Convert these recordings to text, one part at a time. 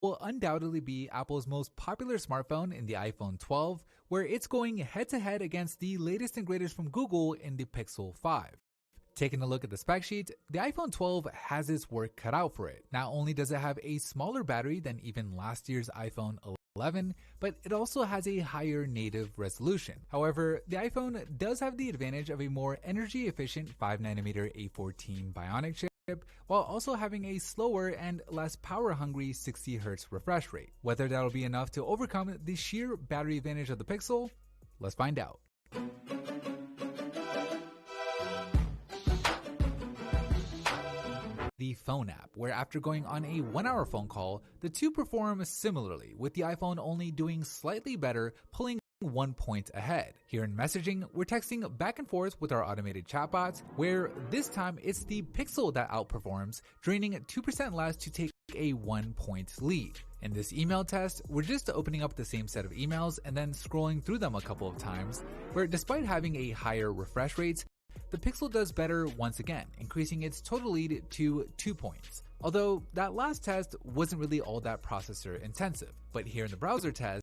will undoubtedly be Apple's most popular smartphone in the iPhone 12, where it's going head-to-head against the latest and greatest from Google in the Pixel 5. Taking a look at the spec sheet, the iPhone 12 has its work cut out for it. Not only does it have a smaller battery than even last year's iPhone 11, but it also has a higher native resolution. However, the iPhone does have the advantage of a more energy-efficient 5nm A14 Bionic chip, while also having a slower and less power-hungry 60Hz refresh rate. Whether that'll be enough to overcome the sheer battery advantage of the Pixel, let's find out. The phone app, where after going on a 1-hour phone call, the two perform similarly, with the iPhone only doing slightly better, pulling 1 point ahead. Here in messaging, we're texting back and forth with our automated chatbots, where this time it's the Pixel that outperforms, draining 2% less to take a 1-point lead. In this email test, we're just opening up the same set of emails and then scrolling through them a couple of times, where despite having a higher refresh rate, the Pixel does better once again, increasing its total lead to 2 points. Although that last test wasn't really all that processor intensive. But here in the browser test,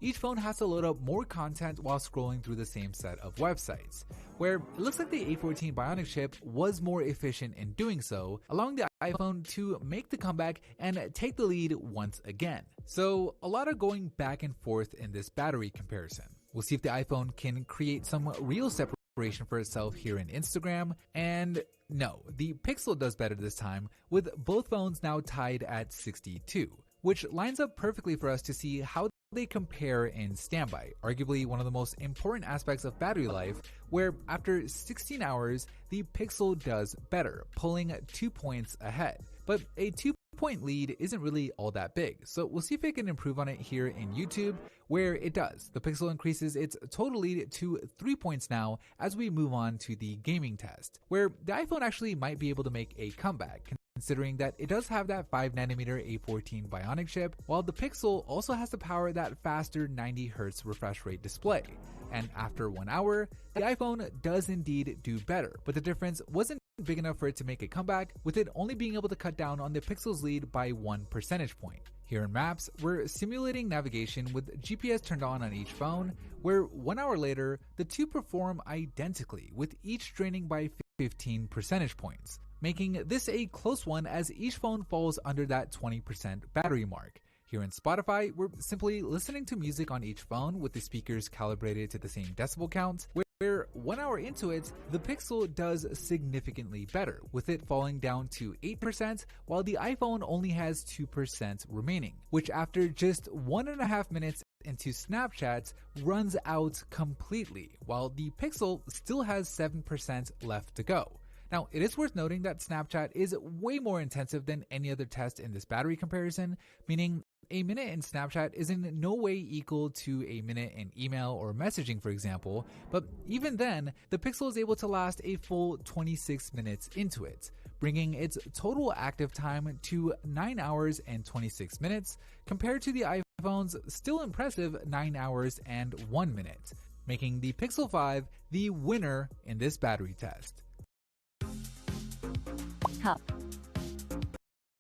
each phone has to load up more content while scrolling through the same set of websites, where it looks like the A14 Bionic chip was more efficient in doing so, allowing the iPhone to make the comeback and take the lead once again. So a lot of going back and forth in this battery comparison. We'll see if the iPhone can create some real separation for itself here in Instagram, and no, the Pixel does better this time, with both phones now tied at 62, which lines up perfectly for us to see how they compare in standby, arguably one of the most important aspects of battery life, where after 16 hours, the Pixel does better, pulling 2 points ahead. But a 2-point lead isn't really all that big, so we'll see if it can improve on it here in YouTube, where it does. The Pixel increases its total lead to 3 points now as we move on to the gaming test, where the iPhone actually might be able to make a comeback, considering that it does have that 5nm A14 Bionic chip, while the Pixel also has to power that faster 90Hz refresh rate display. And after 1 hour, the iPhone does indeed do better, but the difference wasn't big enough for it to make a comeback, with it only being able to cut down on the Pixel's lead by 1 percentage point. Here in Maps, we're simulating navigation with GPS turned on each phone, where 1 hour later, the two perform identically, with each draining by 15 percentage points, making this a close one as each phone falls under that 20% battery mark. Here in Spotify, we're simply listening to music on each phone with the speakers calibrated to the same decibel counts, where 1 hour into it, the Pixel does significantly better, with it falling down to 8%, while the iPhone only has 2% remaining, which after just 1.5 minutes into Snapchat runs out completely, while the Pixel still has 7% left to go. Now, it is worth noting that Snapchat is way more intensive than any other test in this battery comparison, meaning a minute in Snapchat is in no way equal to a minute in email or messaging, for example, but even then, the Pixel is able to last a full 26 minutes into it, bringing its total active time to 9 hours and 26 minutes, compared to the iPhone's still impressive 9 hours and 1 minute, making the Pixel 5 the winner in this battery test. Cup.